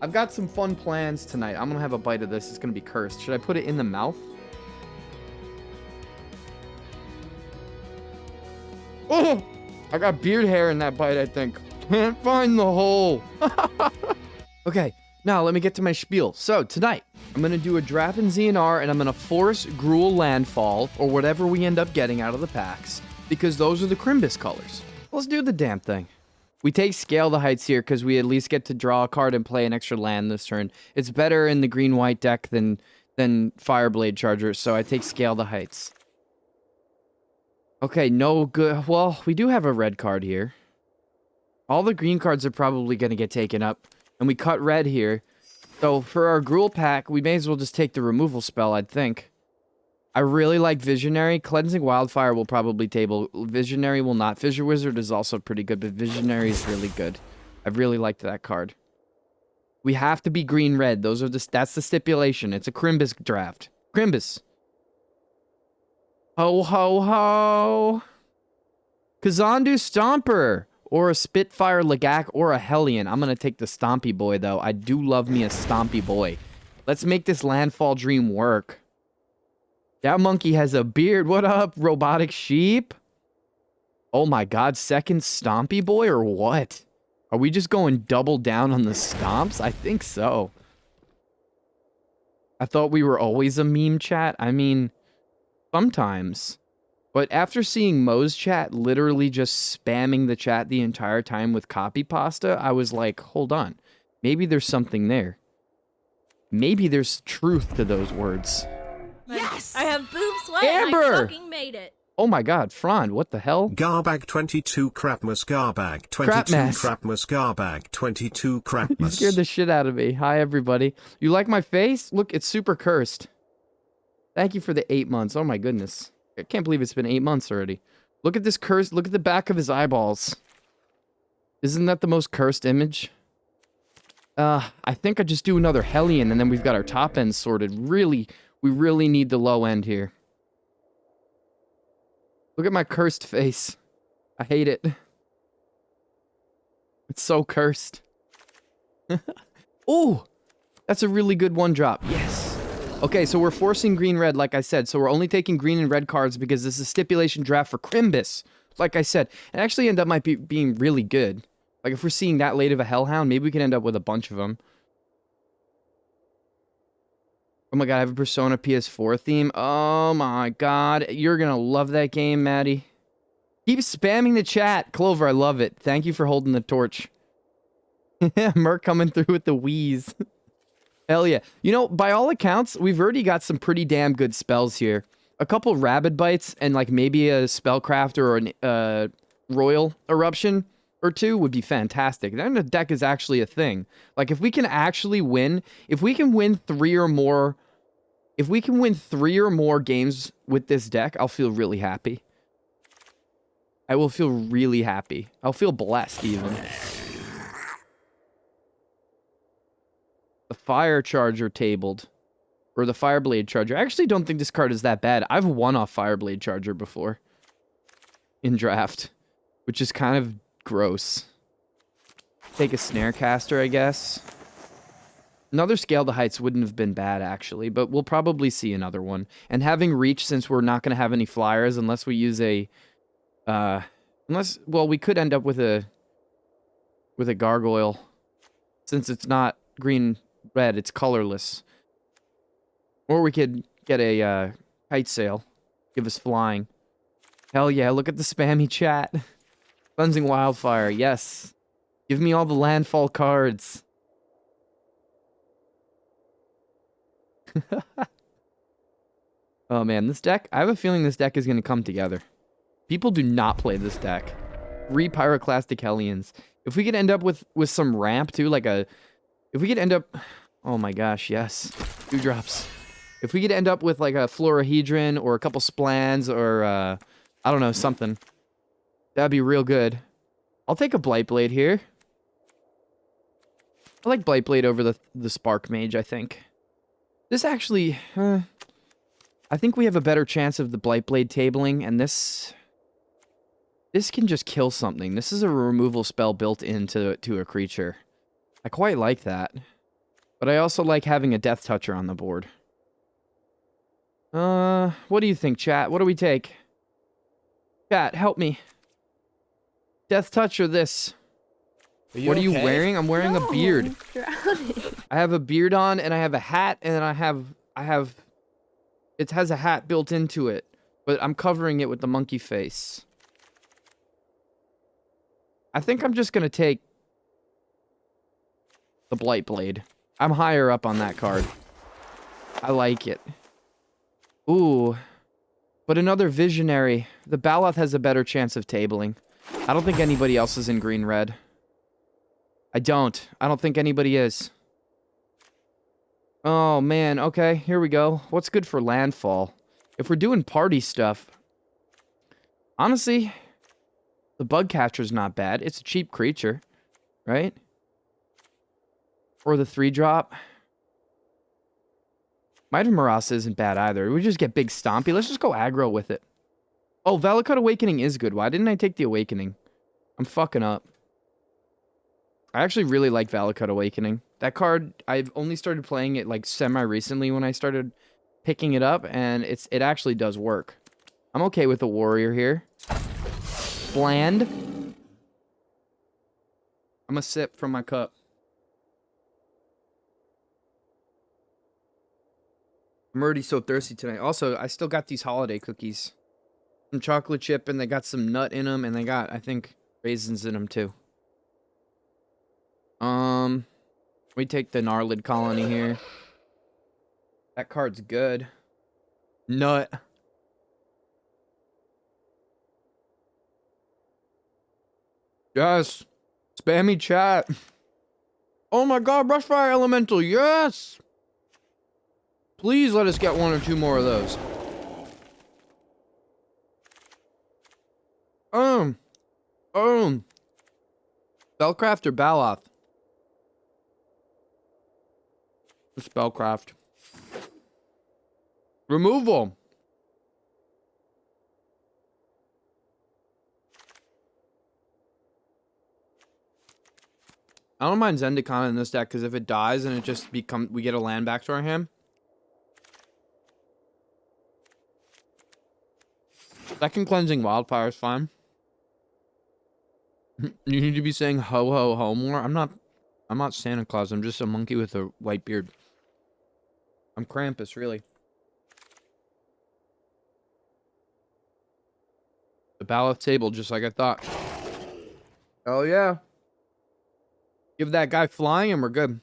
I've got some fun plans tonight. I'm gonna have a bite of this. It's gonna be cursed. Should I put it in the mouth? Oh! I got beard hair in that bite, I think. Can't find the hole. Okay, now let me get to my spiel. So, tonight, I'm gonna do a draft in ZNR, and I'm gonna force Gruul Landfall, or whatever we end up getting out of the packs, because those are the Crimbus colors. Let's do the damn thing. We take Scale the Heights here because we at least get to draw a card and play an extra land this turn. It's better in the green-white deck than Fireblade Charger, so I take Scale the Heights. Okay, no good. Well, we do have a red card here. All the green cards are probably going to get taken up, and we cut red here. So for our Gruul pack, we may as well just take the removal spell, I'd think. I really like Visionary. Cleansing Wildfire will probably table. Visionary will not. Fissure Wizard is also pretty good, but Visionary is really good. I really liked that card. We have to be green-red. That's the stipulation. It's a Crimbus draft. Crimbus. Ho, ho, ho. Kazandu Stomper. Or a Spitfire Lagak or a Hellion. I'm going to take the Stompy Boy, though. I do love me a Stompy Boy. Let's make this landfall dream work. That monkey has a beard. What up, robotic sheep? Oh my god, second Stompy Boy or what? Are we just going double down on the stomps? I think so. I thought we were always a meme chat. I mean, sometimes. But after seeing Mo's chat literally just spamming the chat the entire time with copy pasta, I was like, hold on. Maybe there's something there. Maybe there's truth to those words. Yes! I have boob sweat Amber! and I fucking made it. Oh my god, Fran, what the hell? Garbag 22 Crapmas Garbag 22 Crapmas Garbag 22 Crapmas. You scared the shit out of me. Hi everybody. You like my face? Look, it's super cursed. Thank you for the 8 months. Oh my goodness. I can't believe it's been 8 months already. Look at this curse. Look at the back of his eyeballs. Isn't that the most cursed image? I think I just do another Hellion and then we've got our top end sorted. We really need the low end here. Look at my cursed face. I hate it. It's so cursed. Ooh! That's a really good one drop. Yes! Okay, so we're forcing green-red, like I said. So we're only taking green and red cards because this is a stipulation draft for Crimbus. Like I said. And actually end up being really good. Like if we're seeing that late of a Hellhound, maybe we can end up with a bunch of them. Oh my god, I have a Persona PS4 theme. Oh my god. You're gonna love that game, Maddie. Keep spamming the chat. Clover, I love it. Thank you for holding the torch. Merc coming through with the wheeze. Hell yeah. You know, by all accounts, we've already got some pretty damn good spells here. A couple Rabid Bites and like maybe a Spellcraft or a Royal Eruption or two would be fantastic. Then the deck is actually a thing. Like if we can actually win, if we can win 3 or more games with this deck, I'll feel really happy. I will feel really happy. I'll feel blessed even. The Fire Charger tabled. Or the Fireblade Charger. I actually don't think this card is that bad. I've won off Fireblade Charger before. In draft. Which is kind of gross. Take a Snarecaster, I guess. Another Scale the Heights wouldn't have been bad, actually. But we'll probably see another one. And having Reach, since we're not going to have any flyers unless we use a... well, we could end up with a Gargoyle. Since it's not green-red, it's colorless. Or we could get a Kite Sail. Give us flying. Hell yeah, look at the spammy chat. Cleansing Wildfire, yes. Give me all the landfall cards. Oh man, this deck, I have a feeling this deck is going to come together. People do not play this deck. 3 Pyroclastic Hellions. If we could end up with some ramp too, like a... If we could end up... Oh my gosh, yes. 2 drops. If we could end up with like a Florahedron or a couple Splans or, I don't know, something. That'd be real good. I'll take a Blightblade here. I like Blightblade over the Spark Mage, I think. This actually... I think we have a better chance of the Blightblade tabling, and this can just kill something. This is a removal spell built into a creature. I quite like that. But I also like having a Death Toucher on the board. What do you think, chat? What do we take? Chat, help me. Death Touch or this? What are you wearing? I'm wearing a beard. I'm drowning. I have a beard on, and I have a hat, and then I have... It has a hat built into it, but I'm covering it with the monkey face. I think I'm just gonna take the Blight Blade. I'm higher up on that card. I like it. Ooh. But another Visionary. The Baloth has a better chance of tabling. I don't think anybody else is in green-red. I don't think anybody is. Oh, man. Okay, here we go. What's good for landfall? If we're doing party stuff... Honestly, the Bug Catcher's not bad. It's a cheap creature, right? Or the 3-drop. Might of Marasa isn't bad either. We just get big Stompy. Let's just go aggro with it. Oh, Valakut Awakening is good. Why didn't I take the Awakening? I'm fucking up. I actually really like Valakut Awakening. That card, I've only started playing it like semi-recently when I started picking it up, and it actually does work. I'm okay with the Warrior here. Bland. I'm gonna sip from my cup. I'm already so thirsty tonight. Also, I still got these holiday cookies. Some chocolate chip, and they got some nut in them, and they got, I think, raisins in them too. We take the Gnarlid Colony here. That card's good. Nut. Yes. Spammy chat. Oh my god, Brushfire Elemental, yes! Please let us get one or two more of those. Spellcraft or Baloth? Spellcraft. Removal. I don't mind Zendikon in this deck because if it dies and it just we get a land back to our hand. Second Cleansing Wildfire is fine. You need to be saying ho ho ho more. I'm not Santa Claus. I'm just a monkey with a white beard. I'm Krampus, really. The Baloth table, just like I thought. Oh yeah. Give that guy flying and we're good.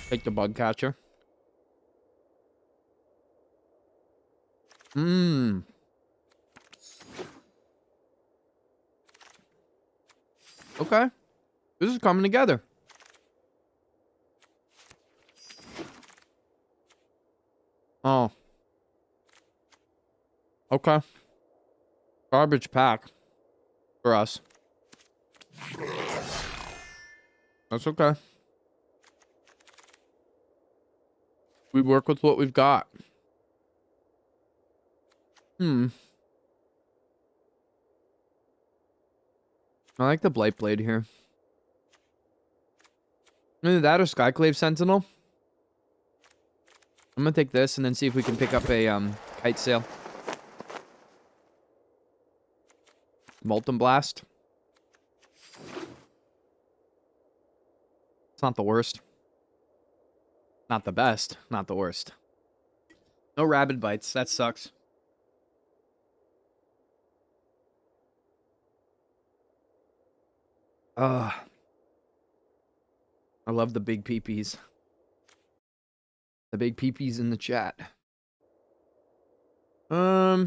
Take the Bug Catcher. Okay. This is coming together. Oh. Okay. Garbage pack. For us. That's okay. We work with what we've got. I like the Blight Blade here. Either that or Skyclave Sentinel. I'm gonna take this and then see if we can pick up a Kite Sail. Molten Blast. It's not the worst. Not the best. Not the worst. No Rabid Bites. That sucks. I love the big peepees. The big peepees in the chat. I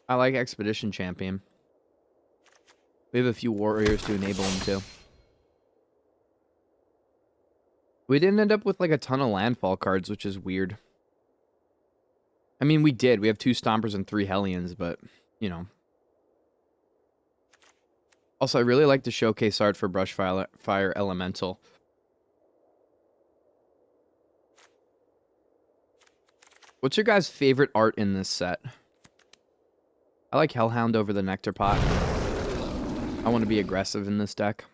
like Expedition Champion. We have a few warriors to enable him too. We didn't end up with like a ton of landfall cards, which is weird. I mean, we did. We have 2 Stompers and 3 Hellions, but, you know. Also, I really like the showcase art for Brushfire Elemental. What's your guys' favorite art in this set? I like Hellhound over the Nectar Pot. I want to be aggressive in this deck.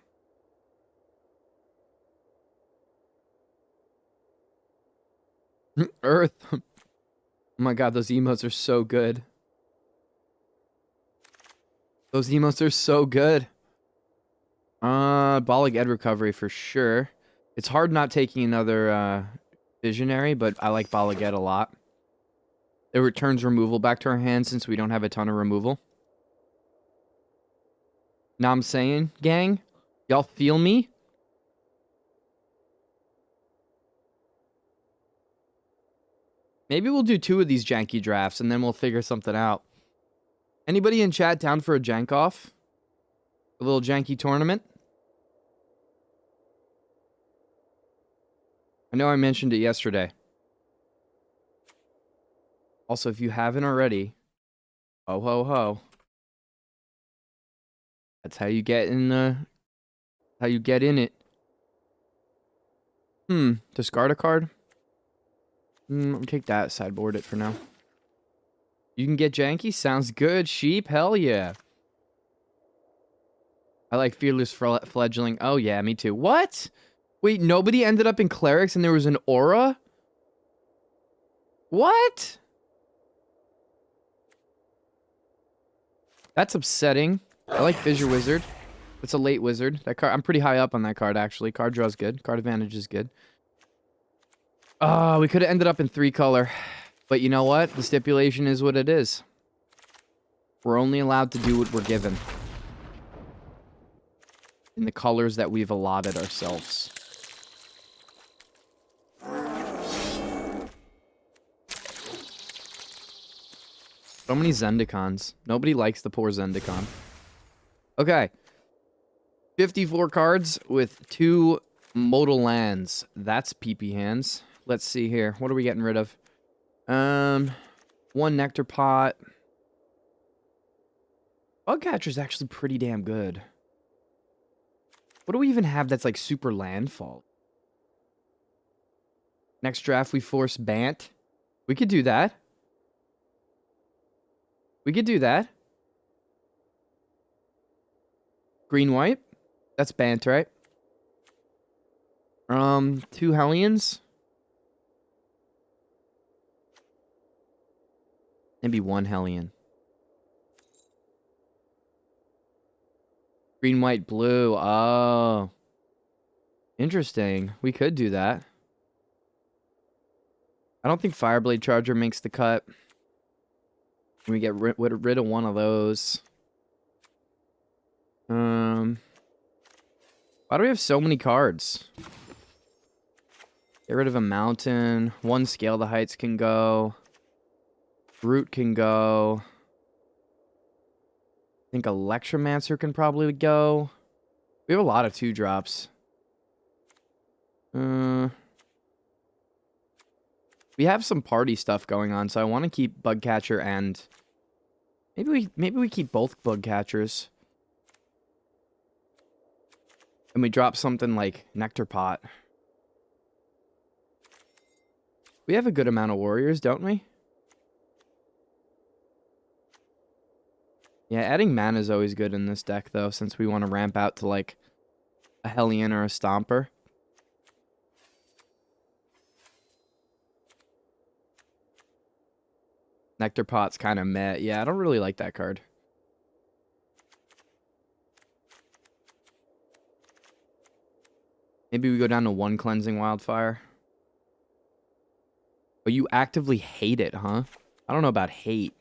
Earth. Oh my god, those emotes are so good. Those emotes are so good. Ball Ed recovery for sure. It's hard not taking another Visionary, but I like Ball Ed a lot. It returns removal back to our hand since we don't have a ton of removal. Know what I'm saying, gang? Y'all feel me? Maybe we'll do 2 of these janky drafts and then we'll figure something out. Anybody in chat down for a jank off? A little janky tournament? I know I mentioned it yesterday. Also, if you haven't already, ho ho ho. That's how you get in it. Discard a card? Take that, sideboard it for now. You can get janky? Sounds good, sheep. Hell yeah. I like Fearless Fledgling. Oh yeah, me too. What? Wait, nobody ended up in Clerics and there was an Aura? What? That's upsetting. I like Fissure Wizard. It's a late wizard. That card, I'm pretty high up on that card, actually. Card draw's good. Card advantage is good. Oh, we could have ended up in 3-color. But you know what? The stipulation is what it is. We're only allowed to do what we're given. In the colors that we've allotted ourselves. So many Zendikons. Nobody likes the poor Zendikon. Okay. 54 cards with 2 modal lands. That's PP hands. Let's see here. What are we getting rid of? 1 Nectar Pot. Bugcatcher's actually pretty damn good. What do we even have that's like super landfall? Next draft we force Bant. We could do that. We could do that. Green white. That's Bant, right? 2 Hellions. Maybe 1 Hellion. Green, white, blue. Oh. Interesting. We could do that. I don't think Fireblade Charger makes the cut. We get rid of one of those. Why do we have so many cards? Get rid of a mountain. 1 Scale the Heights can go. Root can go. I think Electromancer can probably go. We have a lot of 2-drops. We have some party stuff going on, so I want to keep Bugcatcher and maybe we keep both Bugcatchers. And we drop something like Nectar Pot. We have a good amount of warriors, don't we? Yeah, adding mana is always good in this deck, though, since we want to ramp out to, like, a Hellion or a Stomper. Nectar Pot's kind of meh. Yeah, I don't really like that card. Maybe we go down to 1 Cleansing Wildfire. But you actively hate it, huh? I don't know about hate.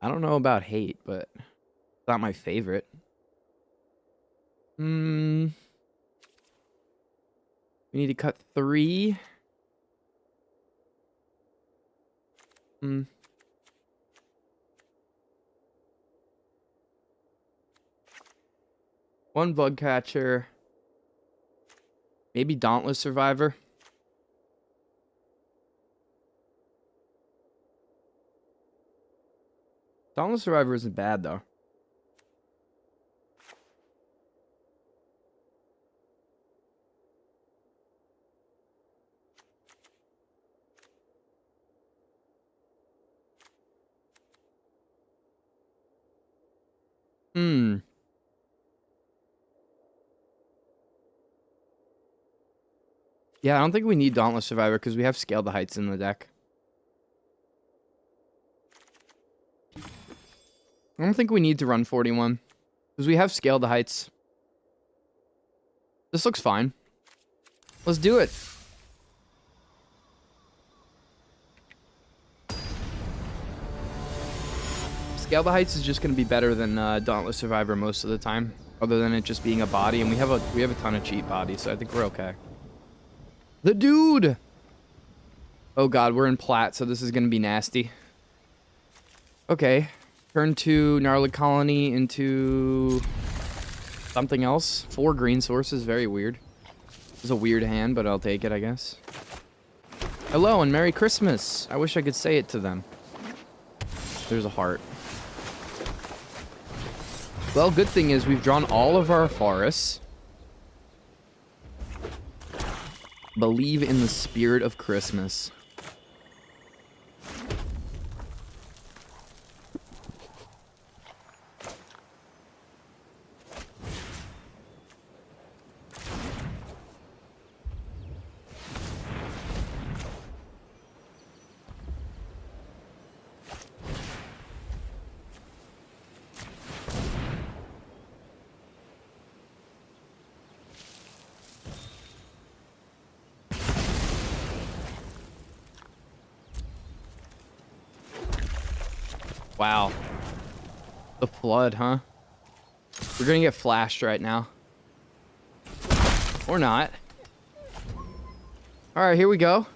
I don't know about hate, but it's not my favorite. We need to cut 3. One Bugcatcher. Maybe Dauntless Survivor. Dauntless Survivor isn't bad, though. Hmm. Yeah, I don't think we need Dauntless Survivor because we have Scale the Heights in the deck. I don't think we need to run 41 because we have Scale the Heights. This looks fine. Let's do it. Scale the Heights is just going to be better than Dauntless Survivor most of the time, other than it just being a body, and we have a ton of cheap bodies, so I think we're okay. The dude! Oh god, we're in plat, so this is gonna be nasty. Okay. Turn 2 Gnarly Colony into something else. 4 green sources, very weird. It's a weird hand, but I'll take it, I guess. Hello and Merry Christmas! I wish I could say it to them. There's a heart. Well, good thing is we've drawn all of our forests. Believe in the spirit of Christmas. Wow. The flood, huh? We're gonna get flashed right now. Or not. Alright, here we go.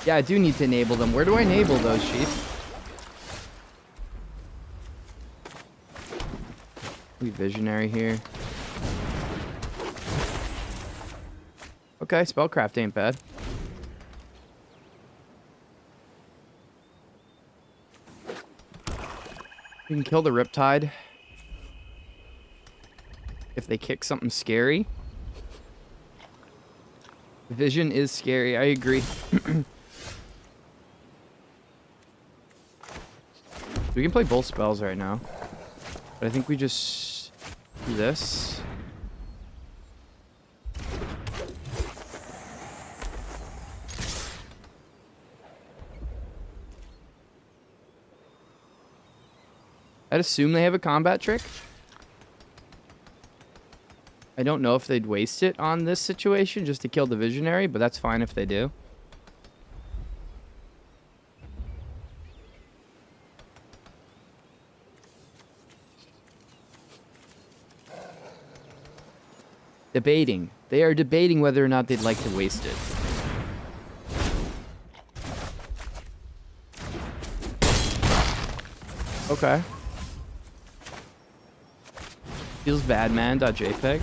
Yeah, I do need to enable them. Where do I enable those, sheep? We visionary here. Okay, spellcraft ain't bad. You can kill the Riptide if they kick something scary. Vision is scary, I agree. We can play both spells right now. But I think we just do this. I'd assume they have a combat trick. I don't know if they'd waste it on this situation just to kill the visionary, but that's fine if they do. Debating. They are debating whether or not they'd like to waste it. Okay. Feels bad, man.jpg.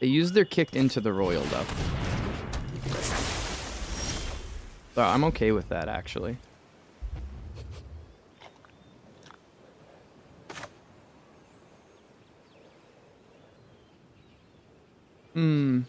They used their kicked into the royal, though. So I'm okay with that, actually. Hmm.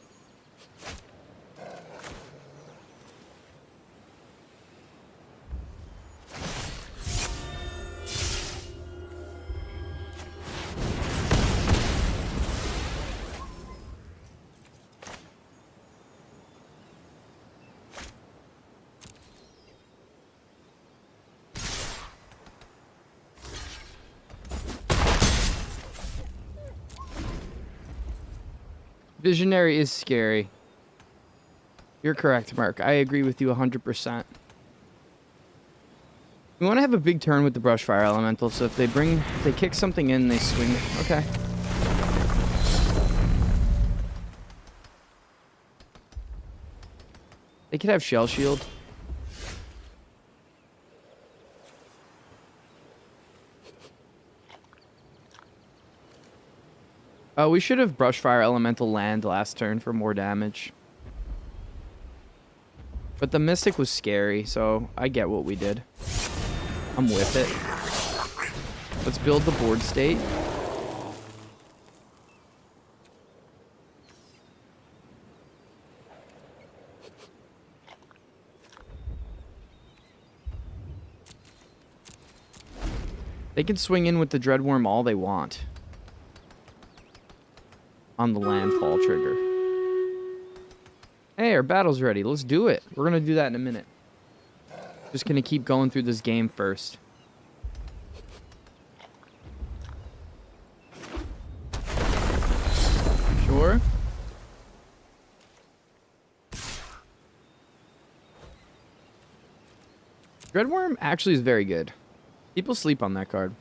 Visionary is scary. You're correct, Mark. I agree with you 100%. We want to have a big turn with the Brushfire Elemental, so if they kick something in, they swing. Okay. They could have Shell Shield. We should have Brushfire Elemental land last turn for more damage. But the Mystic was scary, so I get what we did. I'm with it. Let's build the board state. They can swing in with the Dreadworm all they want. On the landfall trigger. Hey, our battle's ready. Let's do it. We're gonna do that in a minute. Just gonna keep going through this game first. Sure. Dreadworm actually is very good. People sleep on that card.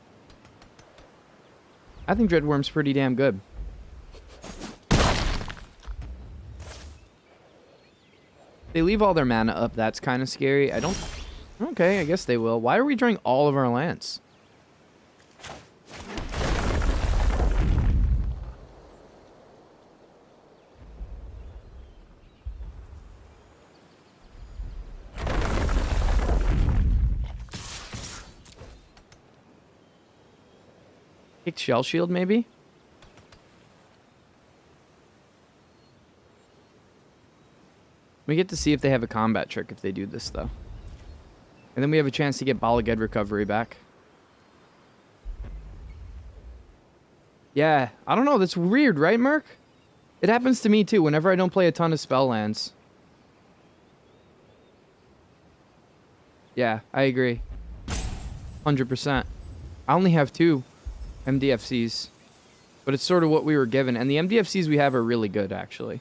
I think Dreadworm's pretty damn good. They leave all their mana up. That's kind of scary. I don't... Okay, I guess they will. Why are we drawing all of our lands? Kicked Shell Shield, maybe? We get to see if they have a combat trick if they do this, though. And then we have a chance to get Balaged Recovery back. Yeah, I don't know. That's weird, right, Merc? It happens to me, too, whenever I don't play a ton of spell lands. Yeah, I agree. 100%. I only have 2 MDFCs. But it's sort of what we were given. And the MDFCs we have are really good, actually.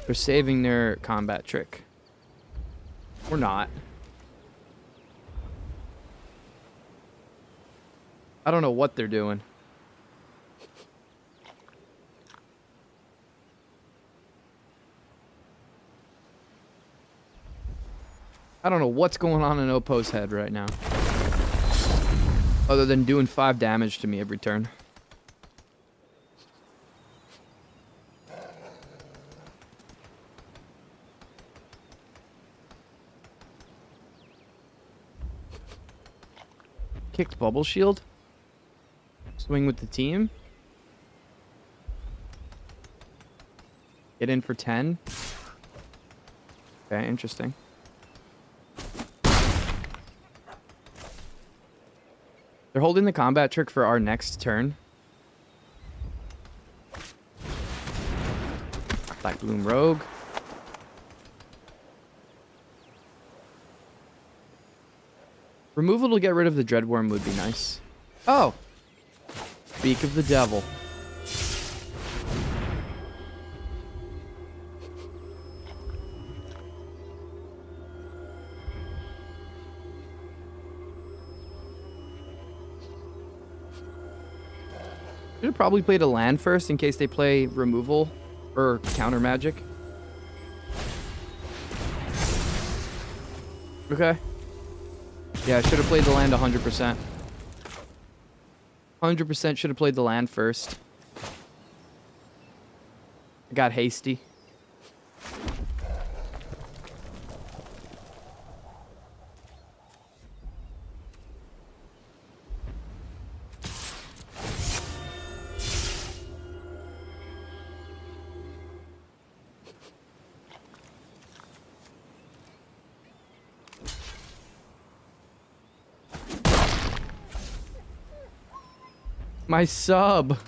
They're saving their combat trick. Or not. I don't know what they're doing. I don't know what's going on in Opo's head right now. Other than doing 5 damage to me every turn. Kicked Bubble Shield. Swing with the team. Get in for 10. Okay, interesting. They're holding the combat trick for our next turn. Black Bloom Rogue. Removal to get rid of the Dreadworm would be nice. Oh! Beak of the Devil. Should have probably played a land first in case they play removal or counter magic. Okay. Yeah, I should have played the land 100%. 100% should have played the land first. I got hasty. My sub.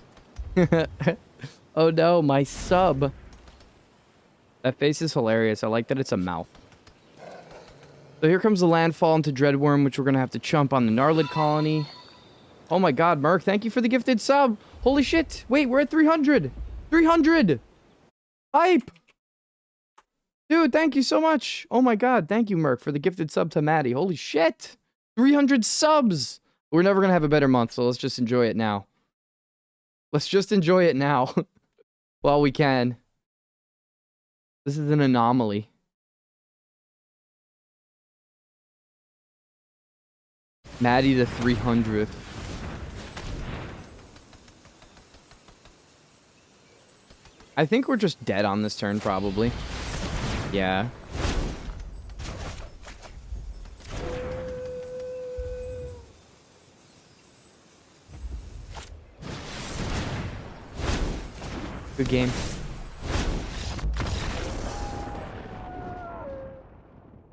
Oh no, my sub. That face is hilarious. I like that it's a mouth. So here comes the landfall into Dreadworm, which we're going to have to chump on the Gnarlid colony. Oh my god, Merc, thank you for the gifted sub. Holy shit. Wait, we're at 300. 300. Hype. Dude, thank you so much. Oh my god, thank you, Merc, for the gifted sub to Maddie. Holy shit. 300 subs. We're never going to have a better month, so let's just enjoy it now. Let's just enjoy it now. While we can. This is an anomaly. Maddie the 300th. I think we're just dead on this turn, probably. Yeah. Good game.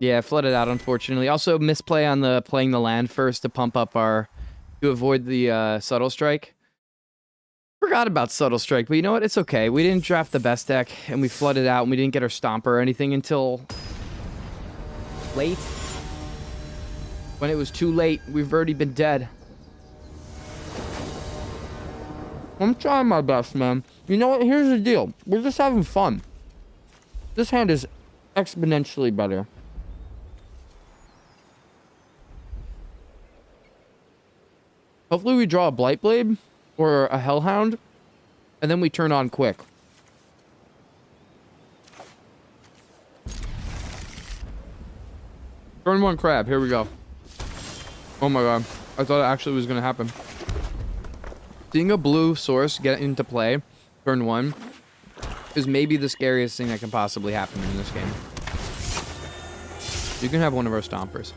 Yeah, flooded out, unfortunately. Also, misplay on the playing the land first to pump up our... to avoid the Subtle Strike. Forgot about Subtle Strike, but you know what? It's okay. We didn't draft the best deck, and we flooded out, and we didn't get our Stomper or anything until... late. When it was too late, we've already been dead. I'm trying my best, man. You know what? Here's the deal. We're just having fun. This hand is exponentially better. Hopefully we draw a Blightblade or a Hellhound, and then we turn on quick. Turn 1 crab. Here we go. Oh my god. I thought it actually was going to happen. Seeing a blue source get into play, turn 1, is maybe the scariest thing that can possibly happen in this game. You can have one of our Stompers.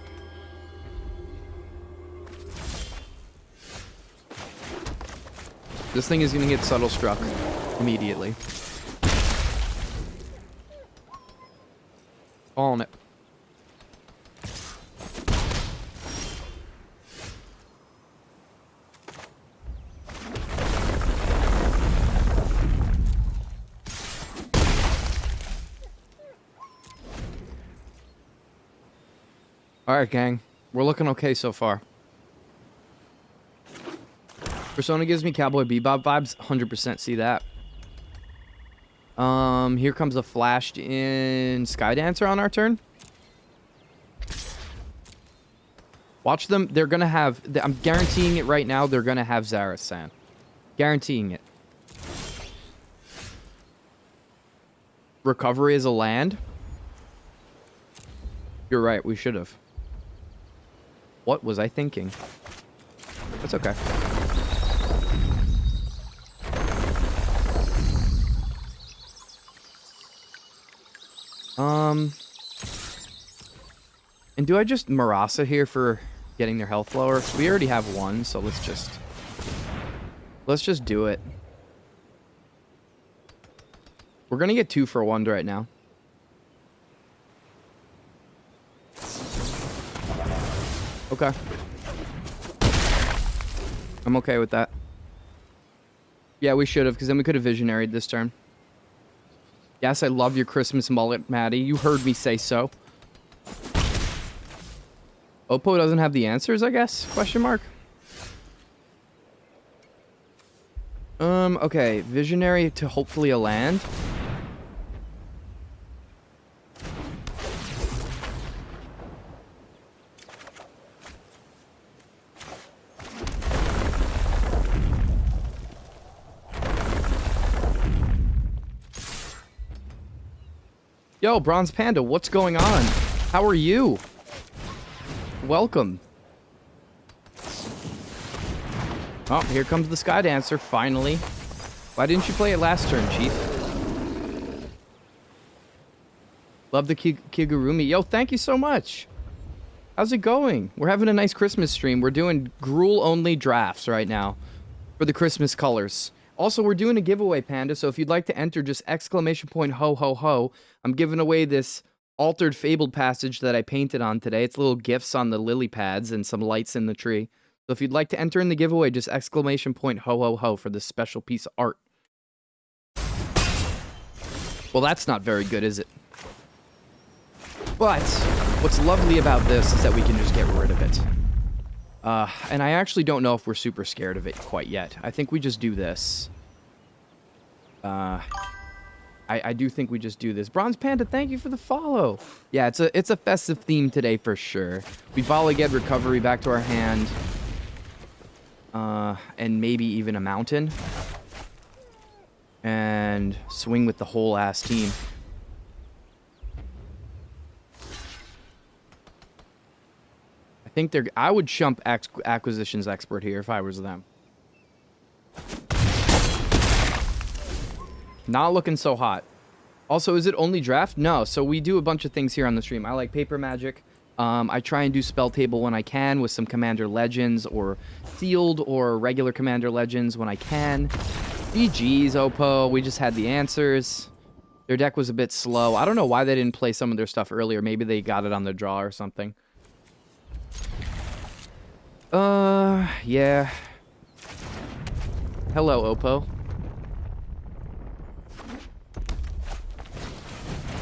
This thing is going to get Subtle Struck immediately. Calling it. Alright, gang. We're looking okay so far. Persona gives me Cowboy Bebop vibes. 100% see that. Here comes a flashed in Skydancer on our turn. Watch them. They're going to have... I'm guaranteeing it right now. They're going to have Zarasan. Guaranteeing it. Recovery is a land. You're right. We should have. What was I thinking? That's okay. And do I just Marasa here for getting their health lower? We already have one, so let's just do it. We're gonna get 2 for 1 right now. Okay. I'm okay with that. Yeah, we should have, because then we could have visionaried this turn. Yes, I love your Christmas mullet, Maddie. You heard me say so. Oppo doesn't have the answers, I guess? Question mark. Okay. Visionary to hopefully a land. Yo, Bronze Panda, what's going on? How are you? Welcome. Oh, here comes the Skydancer, finally. Why didn't you play it last turn, Chief? Love the Kigurumi. Yo, thank you so much. How's it going? We're having a nice Christmas stream. We're doing Gruul-only drafts right now for the Christmas colors. Also, we're doing a giveaway, Panda, so if you'd like to enter, just exclamation point ho ho ho. I'm giving away this altered fabled passage that I painted on today. It's little gifts on the lily pads and some lights in the tree. So if you'd like to enter in the giveaway, just exclamation point ho ho ho for this special piece of art. Well, that's not very good, is it? But what's lovely about this is that we can just get rid of it. And I actually don't know if we're super scared of it quite yet. I think we just do this. I do think we just do this. Bronze Panda, thank you for the follow. Yeah, it's a festive theme today for sure. We volley-get recovery back to our hand. And maybe even a mountain. And swing with the whole ass team. I think I would chump Acquisitions Expert here if I was them. Not looking so hot. Also, is it only draft? No, so we do a bunch of things here on the stream. I like Paper Magic. I try and do Spell Table when I can with some Commander Legends or Sealed or regular Commander Legends when I can. GG's, Oppo. We just had the answers. Their deck was a bit slow. I don't know why they didn't play some of their stuff earlier. Maybe they got it on the draw or something. Yeah. Hello, Oppo.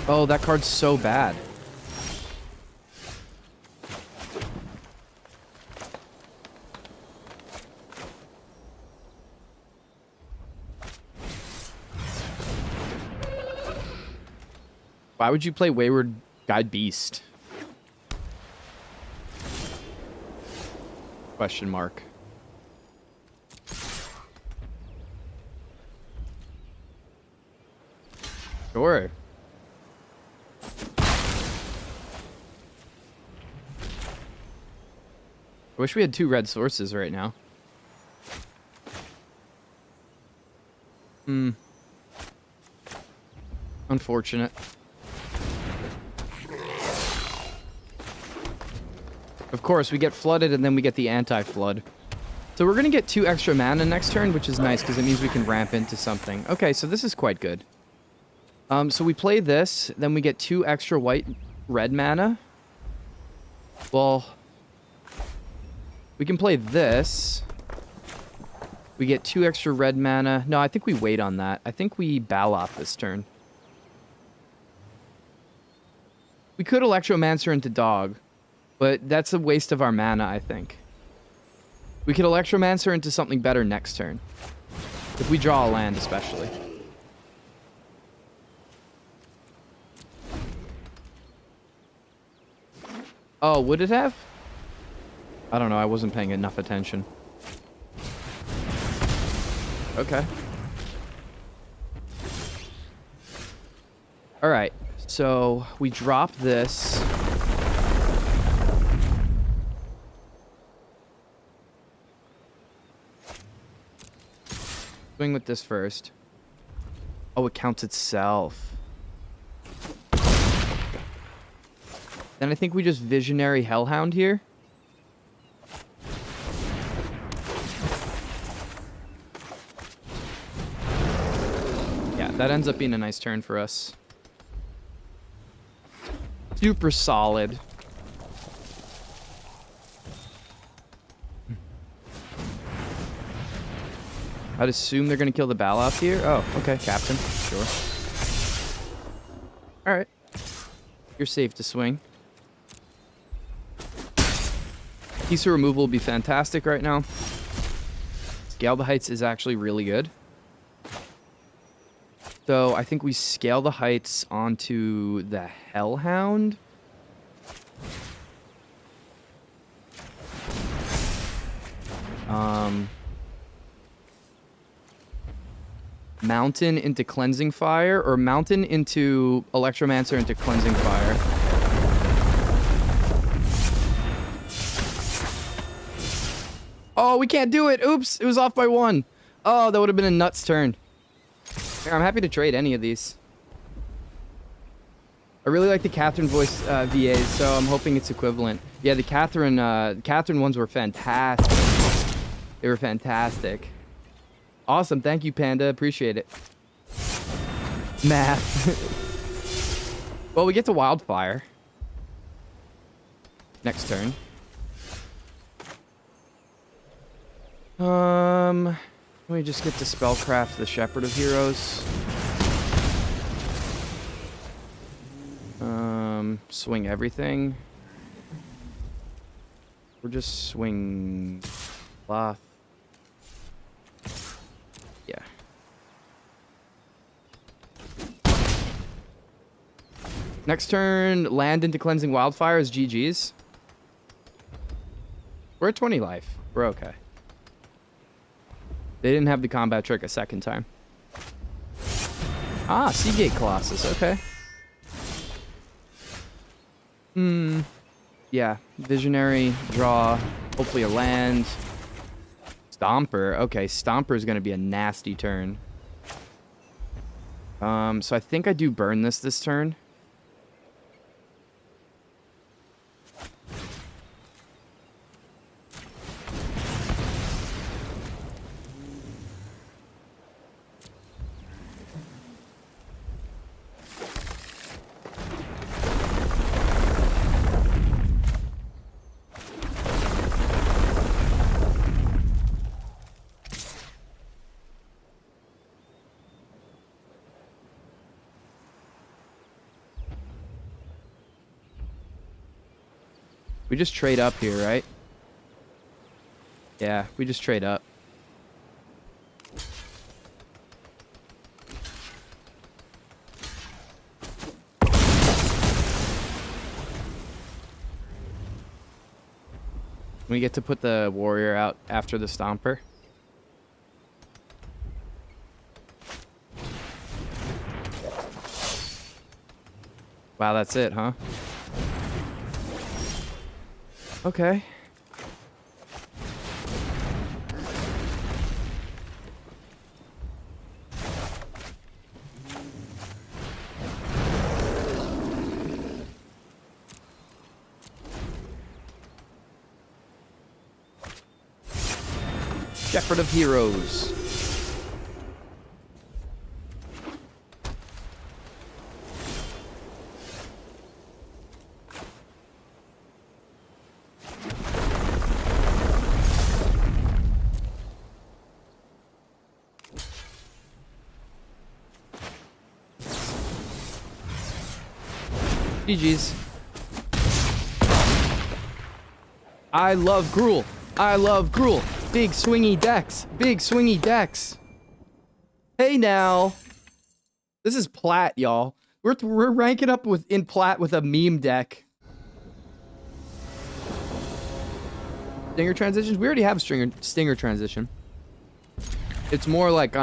Oh, that card's so bad. Why would you play Wayward Guide Beast? Question mark. Sure. I wish we had 2 red sources right now. Unfortunate. Of course, we get flooded and then we get the anti-flood. So we're going to get 2 extra mana next turn, which is nice because it means we can ramp into something. Okay, so this is quite good. So we play this, then we get 2 extra red mana. Well, we can play this. We get 2 extra red mana. No, I think we wait on that. I think we Baloth this turn. We could Electromancer into Dog, but that's a waste of our mana, I think. We could Electromancer into something better next turn. If we draw a land, especially. Oh, would it have? I don't know, I wasn't paying enough attention. Okay. Alright, so we drop this. Swing with this first. Oh, it counts itself. Then I think we just Visionary Hellhound here. Yeah, that ends up being a nice turn for us. Super solid. I'd assume they're going to kill the Baloth here. Oh, okay, Captain. Sure. Alright. You're safe to swing. Piece of removal will be fantastic right now. Scale the Heights is actually really good. So I think we scale the Heights onto the Hellhound. Mountain into Cleansing Fire, or Mountain into Electromancer into Cleansing Fire. Oh, we can't do it. Oops, it was off by 1. Oh, that would have been a nuts turn. Here, I'm happy to trade any of these. I really like the Catherine voice VAs, so I'm hoping it's equivalent. Yeah, the Catherine ones were fantastic. They were fantastic. Awesome, thank you, Panda. Appreciate it. Math. Well, we get to Wildfire. Next turn. Let me just get to Spellcraft the Shepherd of Heroes. Swing everything. Or just swing cloth. Yeah. Next turn, land into Cleansing Wildfire is GG's. We're at 20 life. We're okay. They didn't have the combat trick a second time. Ah, Seagate Colossus. Okay. Yeah. Visionary, draw, hopefully a land. Stomper. Okay, Stomper is going to be a nasty turn. So I think I do burn this turn. We just trade up here, right? Yeah, we just trade up. We get to put the warrior out after the stomper. Wow, that's it, huh? Okay. Shepherd of Heroes. GG's. I love Gruul. I love Gruul. Big swingy decks. Big swingy decks. Hey now. This is plat, y'all. We're ranking up in plat with a meme deck. Stinger transitions? We already have stinger transition. It's more like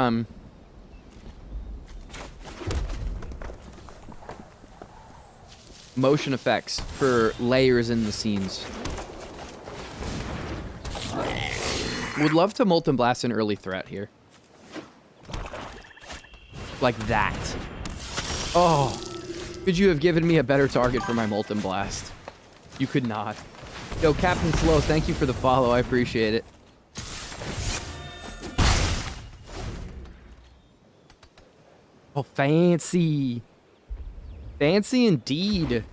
motion effects for layers in the scenes. Would love to Molten Blast an early threat here. Like that. Oh. Could you have given me a better target for my Molten Blast? You could not. Yo, Captain Slow, thank you for the follow. I appreciate it. Oh, fancy. Fancy indeed.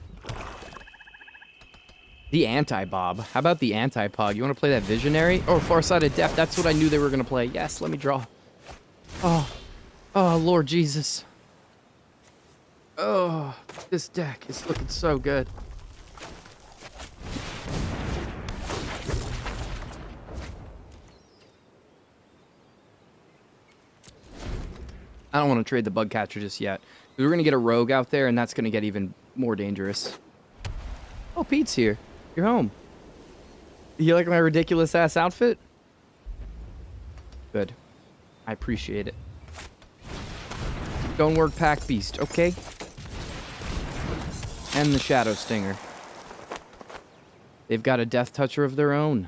The anti-Bob. How about the anti-Pog? You want to play that Visionary? Oh, Farsighted Depth. That's what I knew they were going to play. Yes, let me draw. Oh. Oh, Lord Jesus. Oh, this deck is looking so good. I don't want to trade the Bug Catcher just yet. We're going to get a Rogue out there, and that's going to get even more dangerous. Oh, Pete's here. You're home. You like my ridiculous-ass outfit? Good. I appreciate it. Don't work Pack Beast, okay? And the Shadow Stinger. They've got a Death Toucher of their own.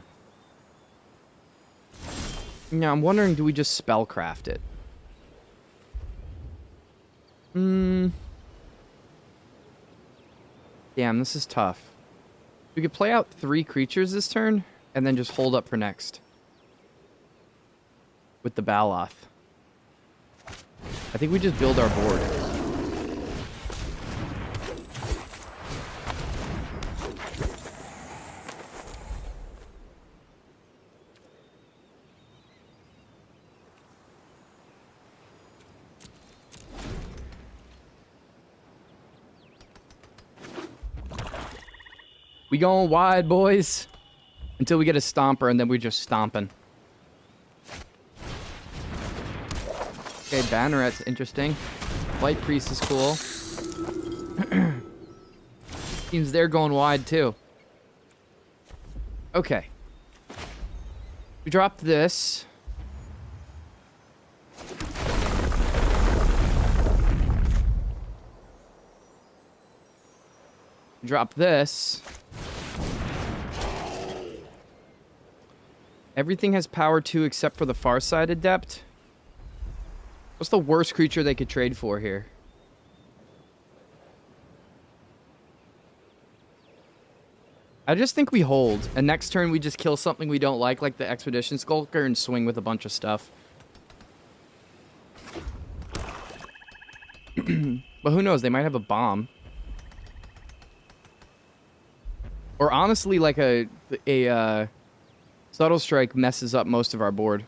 Now, I'm wondering, do we just Spellcraft it? Damn, this is tough. We could play out 3 creatures this turn, and then just hold up for next. With the Baloth. I think we just build our board. We going wide, boys. Until we get a Stomper, and then we just stomping. Okay, Banneret's interesting. Light Priest is cool. Seems they're going wide, too. Okay. We drop this. Drop this. Everything has power 2 except for the Farsighted Adept. What's the worst creature they could trade for here? I just think we hold, and next turn we just kill something we don't like the Expedition Skulker, and swing with a bunch of stuff. But who knows, they might have a bomb. Or honestly, like a Subtle Strike messes up most of our board.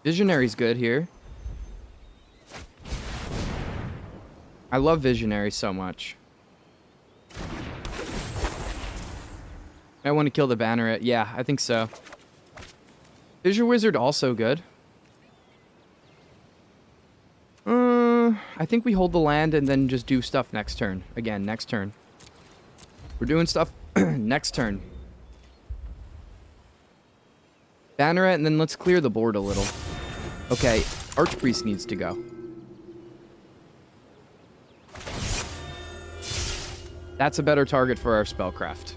Visionary's good here. I love Visionary so much. I want to kill the Banneret. Yeah, I think so. Fissure Wizard also good. I think we hold the land and then just do stuff next turn. Again, next turn. We're doing stuff next turn. Banneret, and then let's clear the board a little. Okay, Archpriest needs to go. That's a better target for our spellcraft.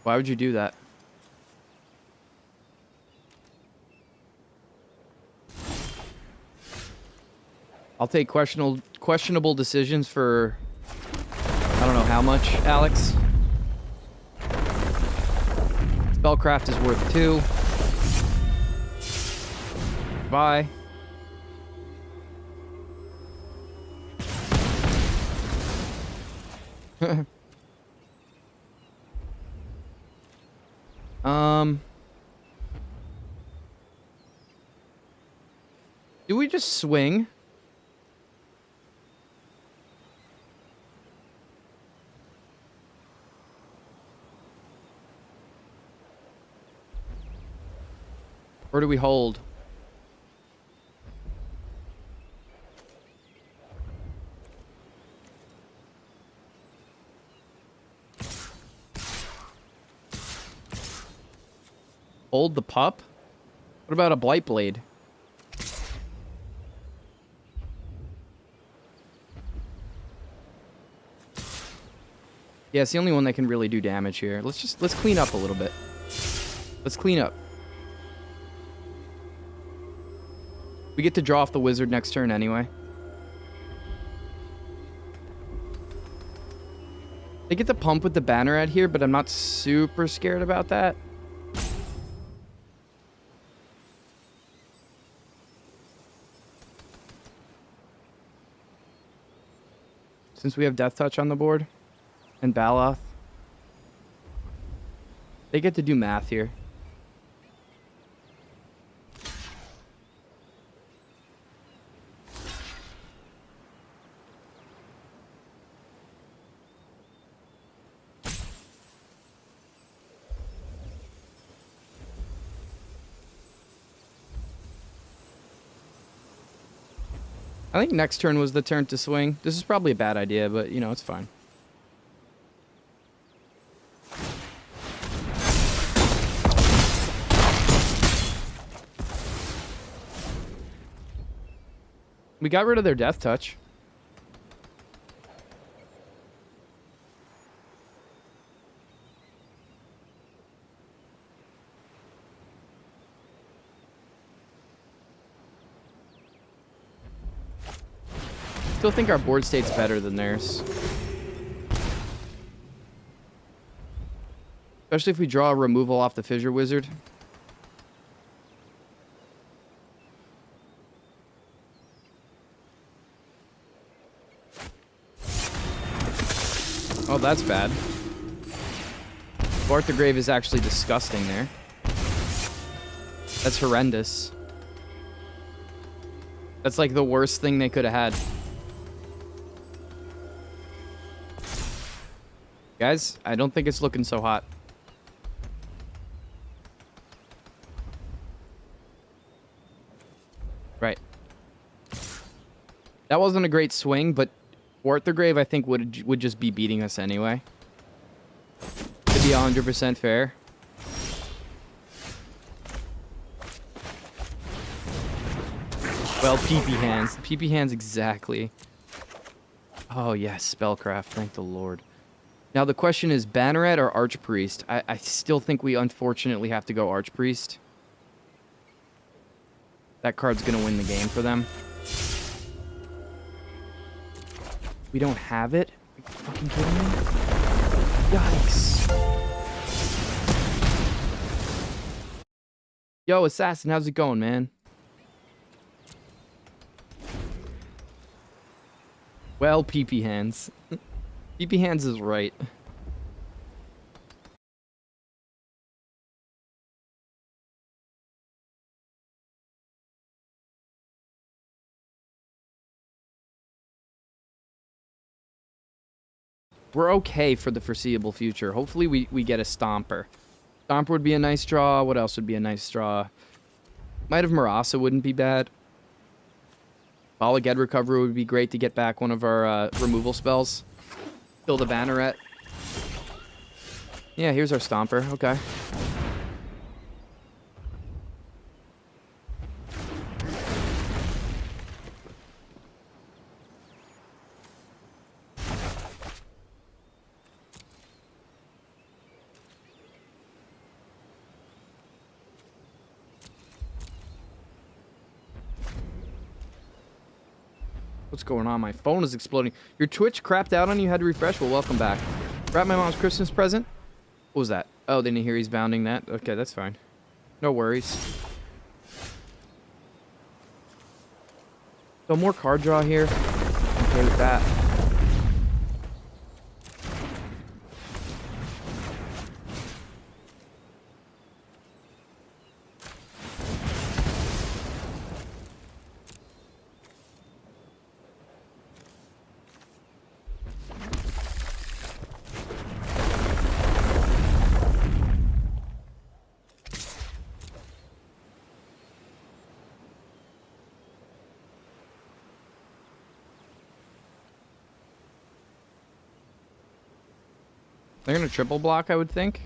Why would you do that? I'll take questionable decisions for I don't know how much, Alex. Spellcraft is worth 2. Bye. Do we just swing? Or do we hold? Hold the pup? What about a Blight Blade? Yeah, it's the only one that can really do damage here. Let's clean up a little bit. Let's clean up. We get to draw off the wizard next turn anyway. They get the pump with the Banneret here, but I'm not super scared about that. Since we have Death Touch on the board. And Baloth. They get to do math here. I think next turn was the turn to swing. This is probably a bad idea, but, you know, it's fine. We got rid of their Death Touch. Still think our board state's better than theirs. Especially if we draw a removal off the Fissure Wizard. Oh, that's bad. Bart the Grave is actually disgusting there. That's horrendous. That's like the worst thing they could have had. Guys, I don't think it's looking so hot. Right. That wasn't a great swing, but Warthergrave, I think, would just be beating us anyway. To be 100% fair. Well, PP hands. PP hands exactly. Oh, yes, Spellcraft. Thank the Lord. Now, the question is Banneret or Archpriest? I still think we unfortunately have to go Archpriest. That card's going to win the game for them. We don't have it? Are you fucking kidding me? Yikes. Yo, Assassin, how's it going, man? Well, PP hands. PP hands is right. We're okay for the foreseeable future. Hopefully we get a Stomper. Stomper would be a nice draw. What else would be a nice draw? Might have Marasa wouldn't be bad. Bolaged Recovery would be great to get back one of our removal spells. Kill the Banneret. Yeah, here's our Stomper. Okay. What's going on? My phone is exploding. Your Twitch crapped out on you, had to refresh? Well, welcome back. Wrap my mom's Christmas present? What was that? Oh, didn't hear he's bounding that? Okay, that's fine. No worries. So more card draw here. Okay with that. They're gonna triple block, I would think.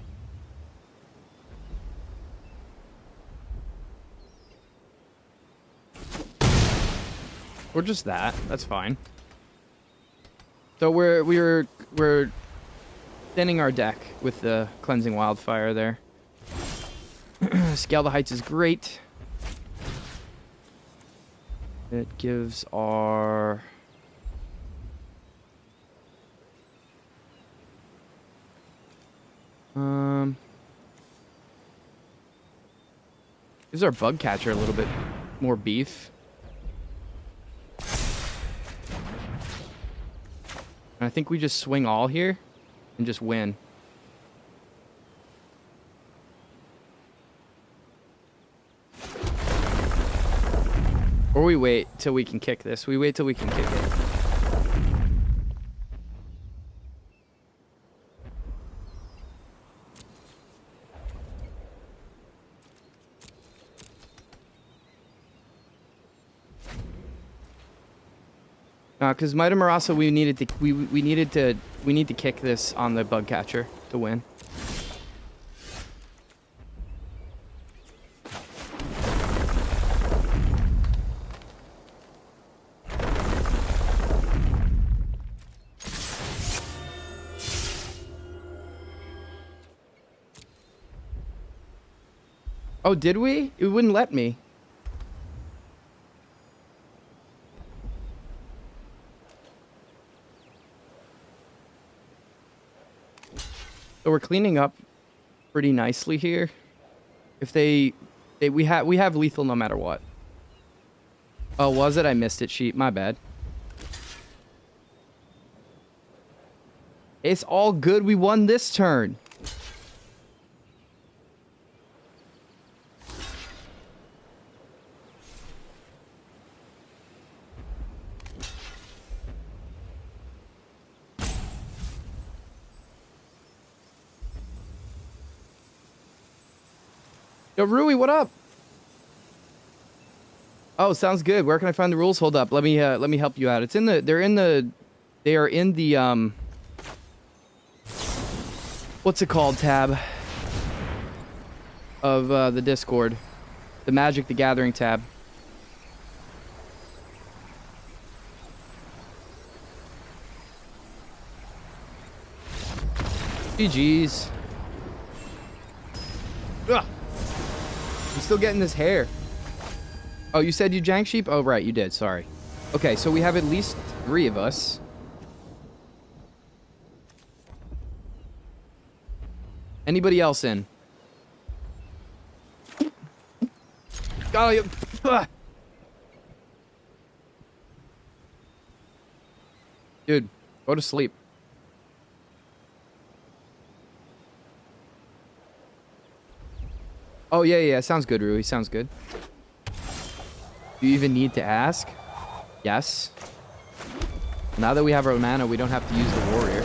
Or just that. That's fine. So we're thinning our deck with the Cleansing Wildfire there. Scale the Heights is great. It gives our... gives our Bug Catcher a little bit more beef. And I think we just swing all here and just win. Or we wait till we can kick this. We wait till we can kick it. Because Might of Marasa, we need to kick this on the Bug Catcher to win. Oh, did we? It wouldn't let me. So we're cleaning up pretty nicely here. If we have lethal no matter what. Oh, was it? I missed it, sheep. My bad. It's all good. We won this turn. Yo, Rui, what up? Oh, sounds good. Where can I find the rules? Hold up. Let me help you out. It's in the they are in the what's it called tab of the Discord. The Magic the Gathering tab. GG's. Ugh. I'm still getting this hair. Oh, you said you jank sheep? Oh, right, you did. Sorry. Okay, so we have at least 3 of us. Anybody else in? Oh, you... Dude, go to sleep. Oh, yeah, sounds good, Rui. Sounds good. Do you even need to ask? Yes. Now that we have our mana, we don't have to use the warrior.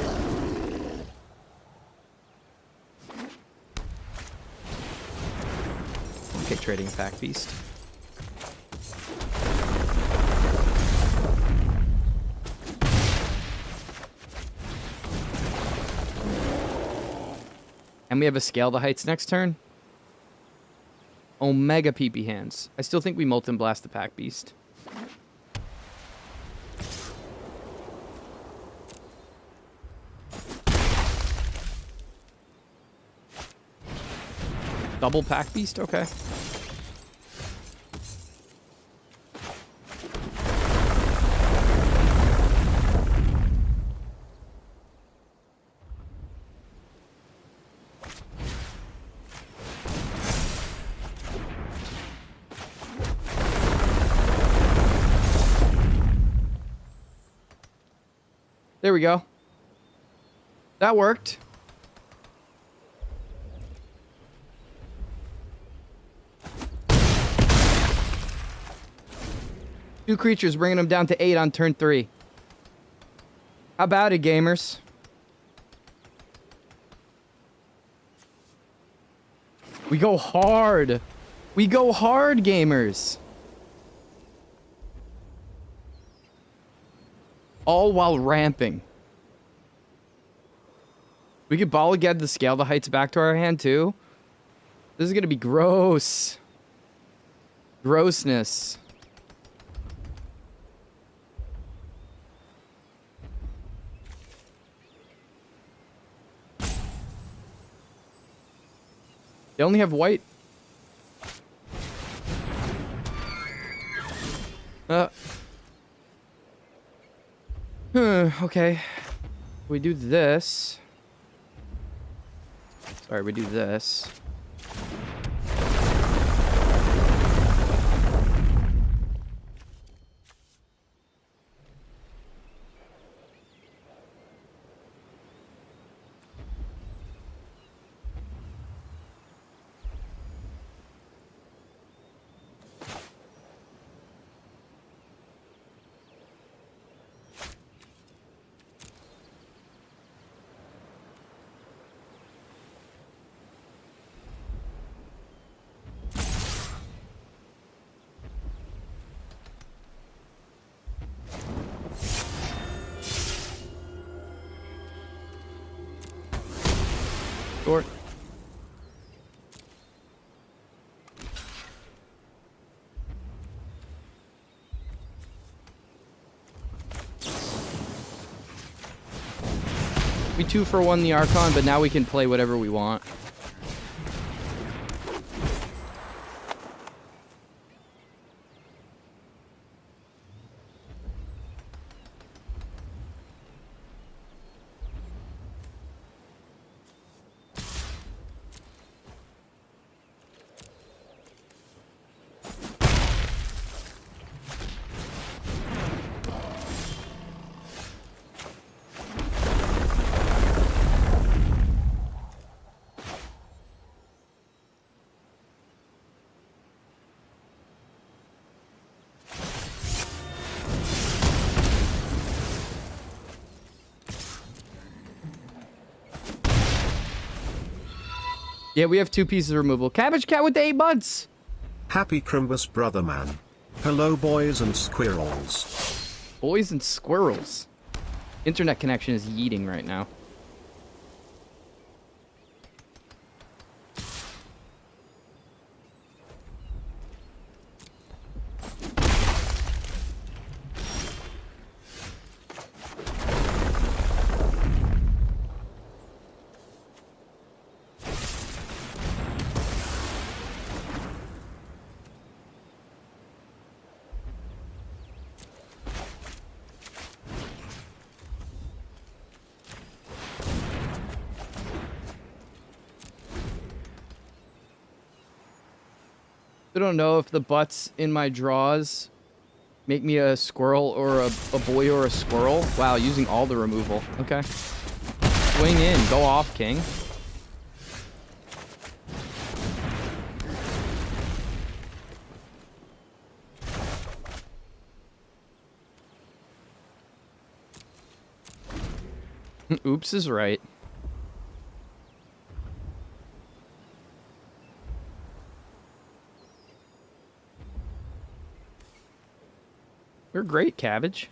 trading a pack beast. And we have a Scale the Heights next turn. Omega PP hands. I still think we Molten Blast the pack beast. Double pack beast? Okay. There we go. That worked. Two creatures, bringing them down to 8 on turn 3. How about it, gamers? We go hard. We go hard, gamers. All while ramping. We could ball again to Scale the Heights back to our hand, too. This is going to be gross. Grossness. They only have white. Okay. We do this. Sorry, we do this. Short. We 2-for-1 the Archon, but now we can play whatever we want. Yeah, we have 2 pieces of removal. Cabbage Cat with the 8 months. Happy Crimbus, brother man. Hello, boys and squirrels. Boys and squirrels. Internet connection is yeeting right now. I don't know if the butts in my draws make me a squirrel or a boy or a squirrel. Wow, using all the removal. Okay. Swing in. Go off, king. Oops is right. We're great, Cabbage.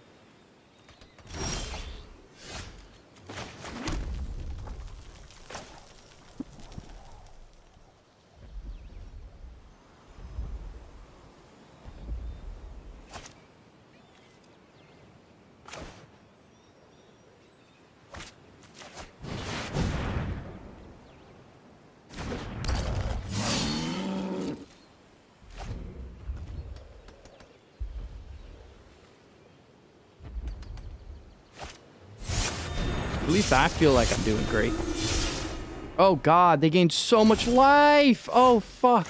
At least I feel like I'm doing great. Oh god, they gained so much life! Oh fuck.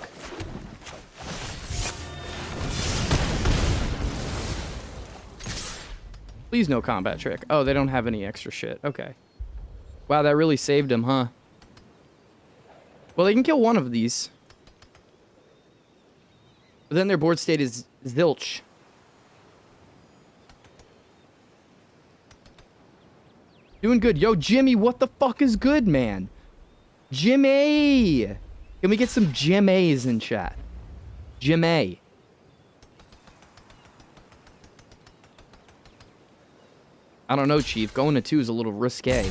Please no combat trick. Oh, they don't have any extra shit. Okay. Wow, that really saved him, huh? Well, they can kill one of these. But then their board state is zilch. Doing good. Yo, Jimmy, what the fuck is good, man? Jimmy! Can we get some Jimmys in chat? Jimmy. I don't know, Chief. Going to 2 is a little risque.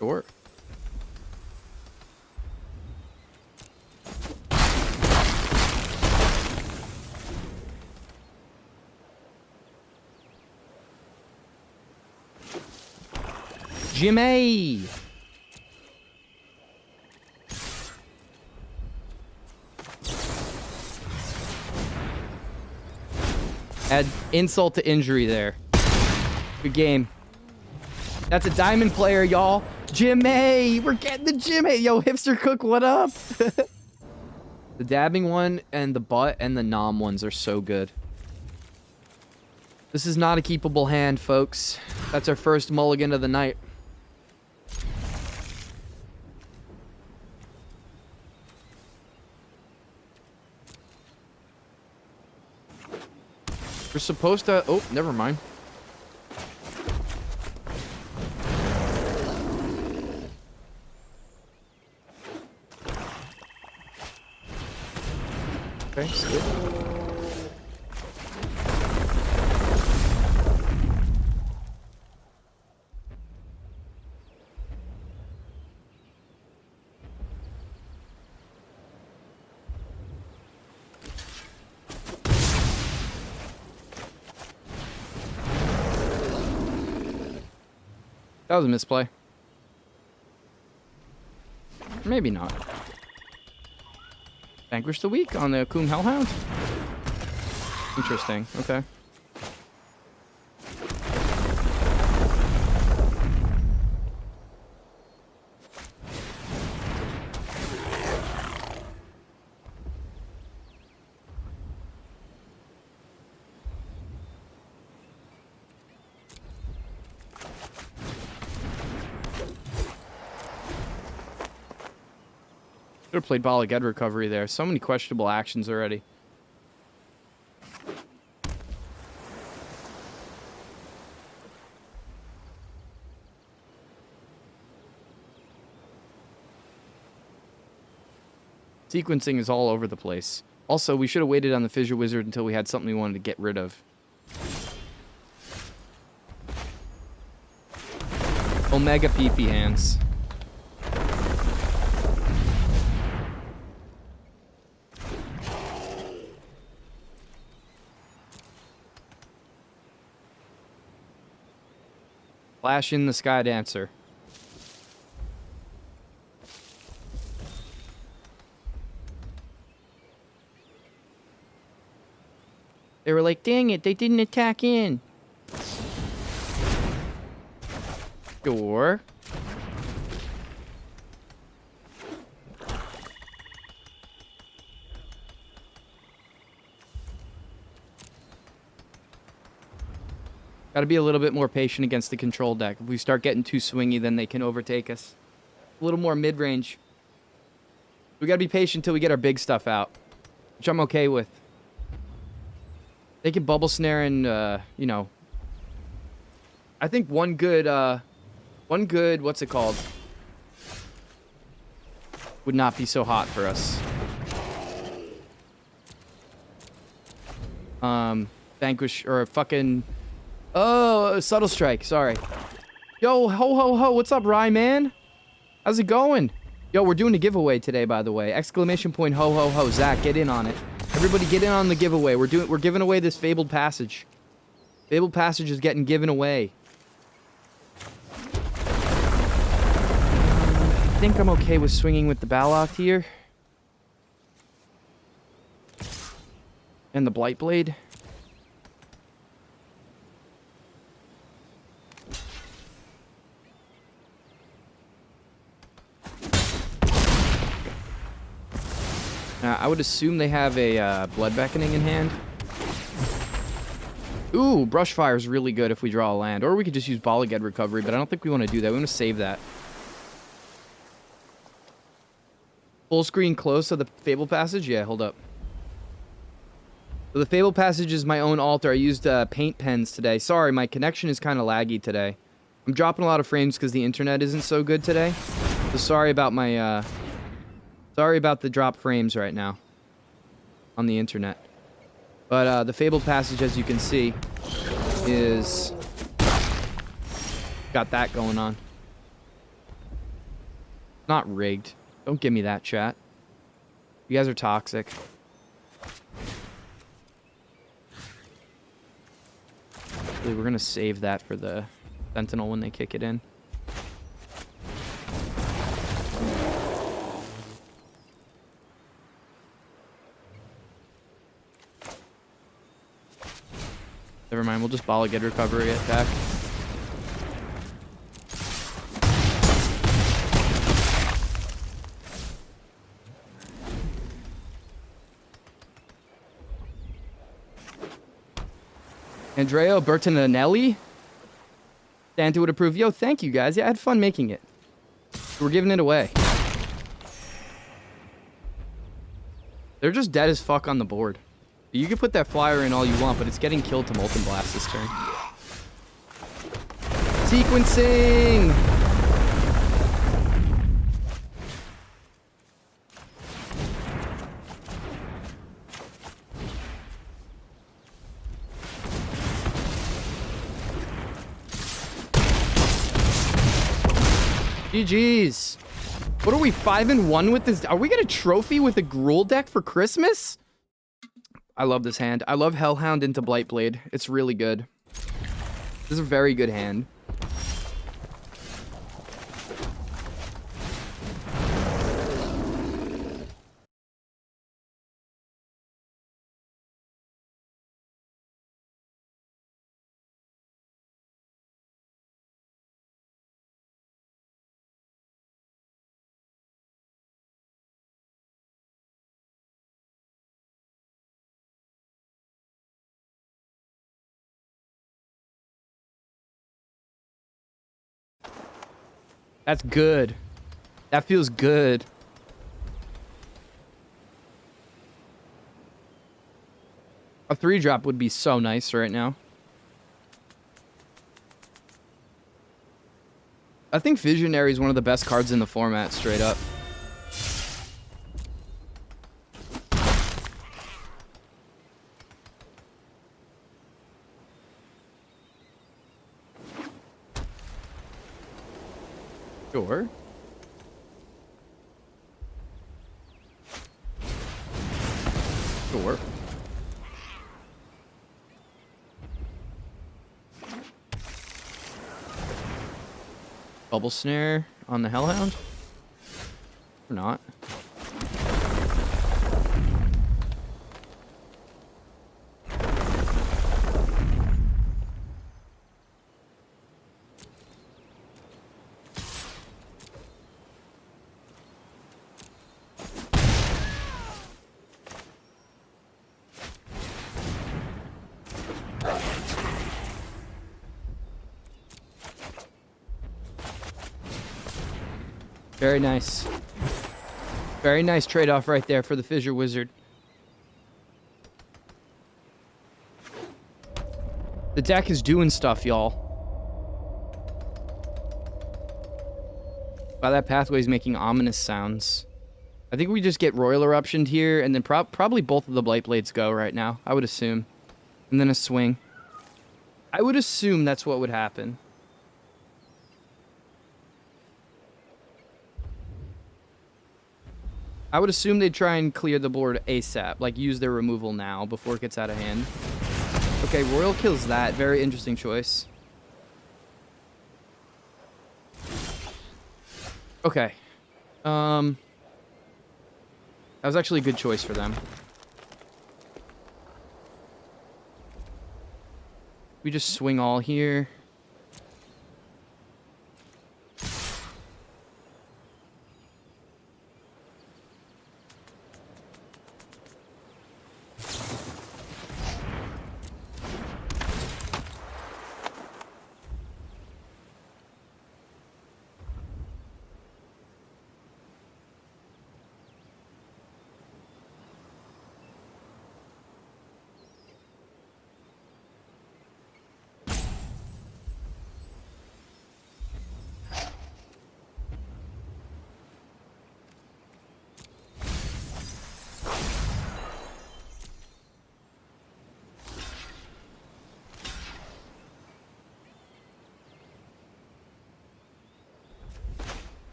Sure. Jimmy! Add insult to injury there. Good game. That's a diamond player, y'all. Jimmy! We're getting the Jimmy! Yo, Hipster Cook, what up? The dabbing one and the butt and the nom ones are so good. This is not a keepable hand, folks. That's our first mulligan of the night. We're supposed to... Oh, never mind. Okay, skip. That was a misplay. Maybe not. Vanquish the weak on the Coon Hellhound? Interesting. Okay. Should have played Bala Ged recovery there. So many questionable actions already. Sequencing is all over the place. Also, we should have waited on the Fissure Wizard until we had something we wanted to get rid of. Omega PP hands. Flash in the Sky Dancer. They were like, dang it, they didn't attack in. Sure. Gotta be a little bit more patient against the control deck. If we start getting too swingy, then they can overtake us. A little more mid-range. We gotta be patient until we get our big stuff out, which I'm okay with. They can bubble snare and, you know. I think one good, what's it called? Would not be so hot for us. Vanquish, or a fucking... Oh, Subtle Strike, sorry. Yo, ho, ho, ho, what's up, Rye, man? How's it going? Yo, we're doing a giveaway today, by the way. Exclamation point, ho, ho, ho. Zach, get in on it. Everybody get in on the giveaway. We're giving away this Fabled Passage. Fabled Passage is getting given away. I think I'm okay with swinging with the Baloth here. And the Blight Blade. I would assume they have a Blood Beckoning in hand. Ooh, Brushfire is really good if we draw a land. Or we could just use Balaged Recovery, but I don't think we want to do that. We want to save that. Full screen close of the Fable Passage? Yeah, hold up. So the Fable Passage is my own altar. I used paint pens today. Sorry, my connection is kind of laggy today. I'm dropping a lot of frames because the internet isn't so good today. So sorry about my... Sorry about the drop frames right now on the internet. But the Fabled Passage, as you can see, is... got that going on. Not rigged. Don't give me that, chat. You guys are toxic. Actually, we're going to save that for the Sentinel when they kick it in. Never mind, we'll just Balaged Recovery it back. Andrea Bertinelli? Santa would approve. Yo, thank you guys. Yeah, I had fun making it. We're giving it away. They're just dead as fuck on the board. You can put that flyer in all you want, but it's getting killed to Molten Blast this turn. Sequencing! GG's. What are we, 5-1 with this? Are we gonna trophy with a Gruul deck for Christmas? I love this hand. I love Hellhound into Blightblade. It's really good. This is a very good hand. That's good. That feels good. A 3-drop would be so nice right now. I think Visionary is one of the best cards in the format, straight up. Sure. Sure. Bubble Snare on the Hellhound? Or not? Very nice. Very nice trade-off right there for the Fissure Wizard. The deck is doing stuff, y'all. Wow, that pathway is making ominous sounds. I think we just get Royal Eruptioned here, and then probably both of the Blight Blades go right now, I would assume. And then a swing. I would assume that's what would happen. I would assume they'd try and clear the board ASAP. Like, use their removal now before it gets out of hand. Okay, Royal kills that. Very interesting choice. Okay. That was actually a good choice for them. We just swing all here.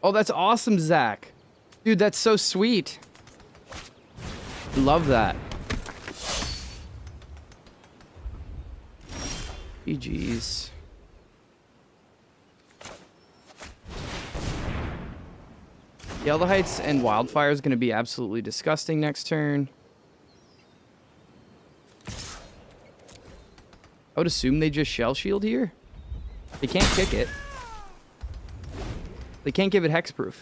Oh, that's awesome, Zach. Dude, that's so sweet. Love that. GG's. Yellow Heights and Wildfire is going to be absolutely disgusting next turn. I would assume they just Shell Shield here. They can't kick it. They can't give it hexproof.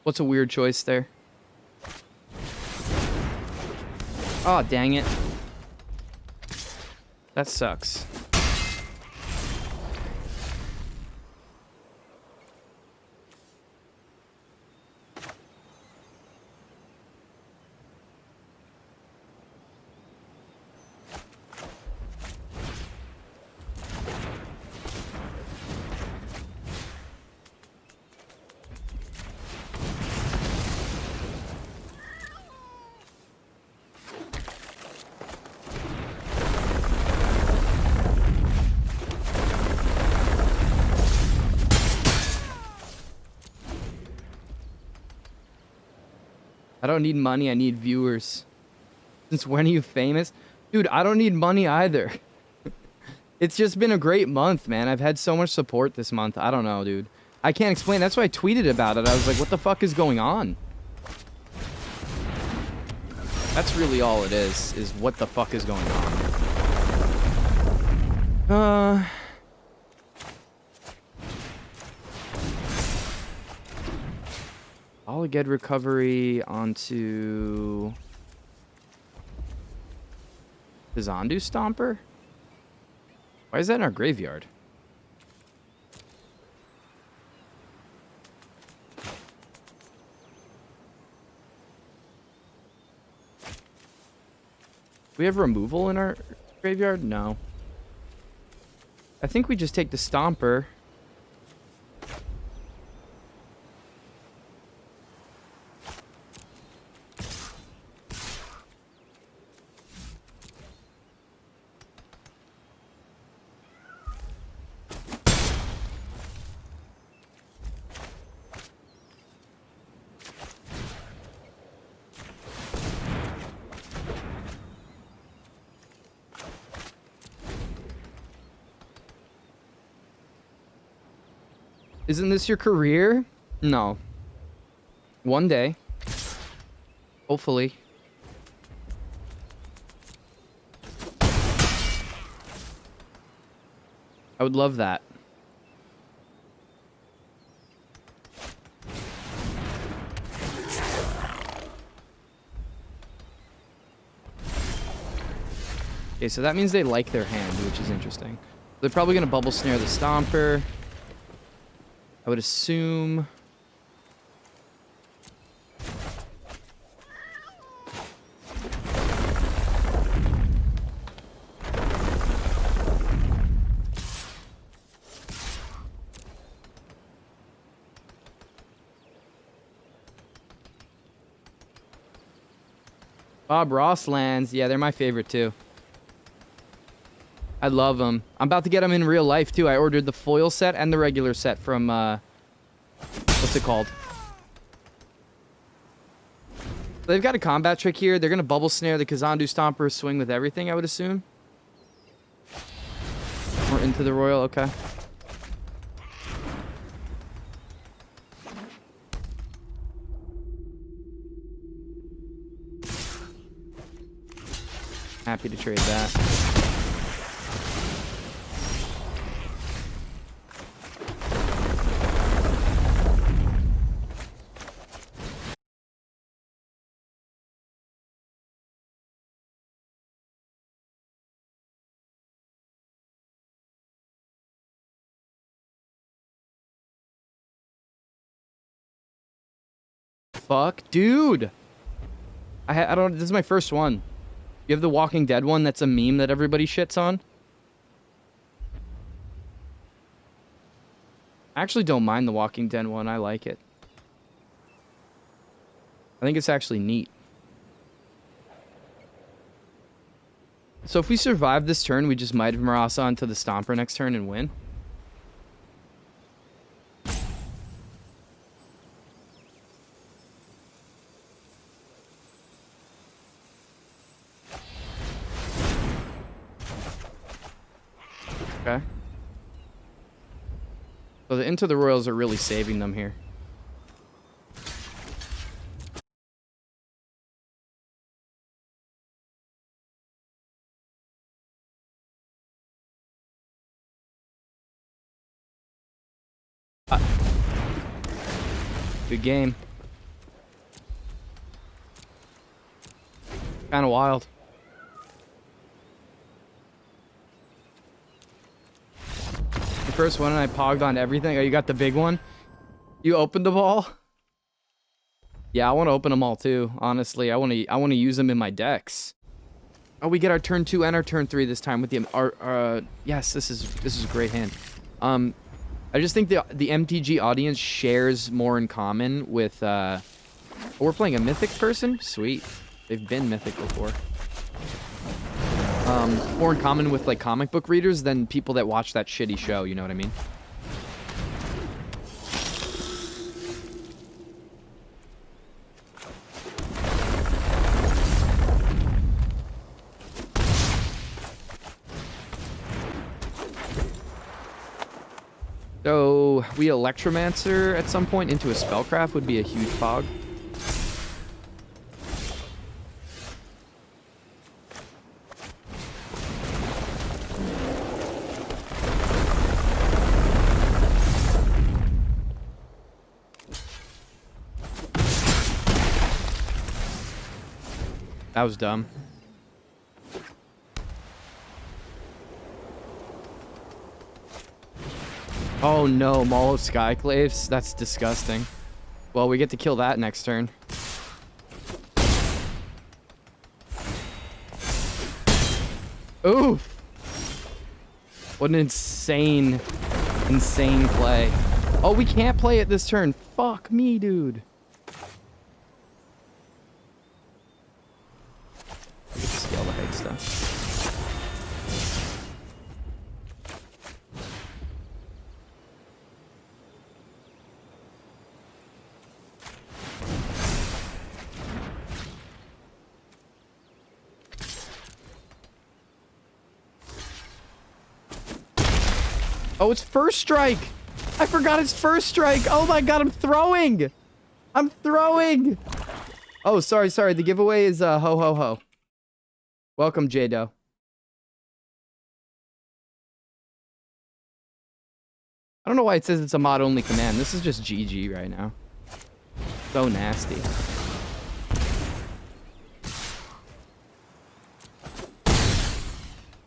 What's a weird choice there? Oh, dang it. That sucks. I don't need money, I need viewers. Since when are you famous? Dude, I don't need money either. It's just been a great month, man. I've had so much support this month. I don't know, dude. I can't explain. That's why I tweeted about it. I was like, what the fuck is going on? That's really all it is what the fuck is going on. I'll get recovery onto the Zondu Stomper? Why is that in our graveyard? We have removal in our graveyard? No. I think we just take the Stomper. Isn't this your career? No. One day. Hopefully. I would love that. Okay, so that means they like their hand, which is interesting. They're probably going to bubble snare the Stomper. I would assume... Bob Ross lands. Yeah, they're my favorite too. I love them. I'm about to get them in real life too. I ordered the foil set and the regular set from, what's it called? They've got a combat trick here. They're going to bubble snare the Kazandu Stomper, swing with everything, I would assume. Or into the Royal, okay. Happy to trade that. Fuck, dude. I don't. This is my first one. You have the Walking Dead one. That's a meme that everybody shits on. I actually don't mind the Walking Dead one. I like it. I think it's actually neat. So if we survive this turn, we just might have Marasa onto the Stomper next turn and win. Okay. So the Into the Royals are really saving them here. Good game. Kind of wild. The first one and I pogged on everything. Oh, you got the big one? You opened them all? Yeah, I want to open them all too, honestly. I want to use them in my decks. Oh, we get our turn 2 and our turn 3 this time with the yes, this is a great hand. I just think the MTG audience shares more in common with we're playing a mythic person? Sweet. They've been mythic before. More in common with like comic book readers than people that watch that shitty show, you know what I mean? So, we Electromancer at some point into a Spellcraft would be a huge fog. That was dumb. Oh no, Maul of Skyclaves? That's disgusting. Well, we get to kill that next turn. Oof! What an insane play. Oh, we can't play it this turn. Fuck me, dude. I get to scale the height stuff. Oh, it's first strike. I forgot it's first strike. Oh my god, I'm throwing. I'm throwing. Oh, sorry. The giveaway is ho ho ho. Welcome, J-Do. I don't know why it says it's a mod-only command. This is just GG right now. So nasty.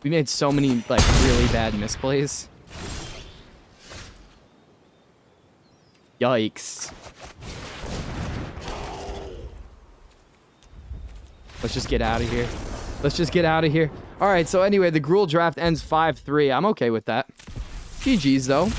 We made so many, like, really bad misplays. Yikes. Let's just get out of here. Let's just get out of here. All right, so anyway, the Gruul draft ends 5-3. I'm okay with that. GG's, though.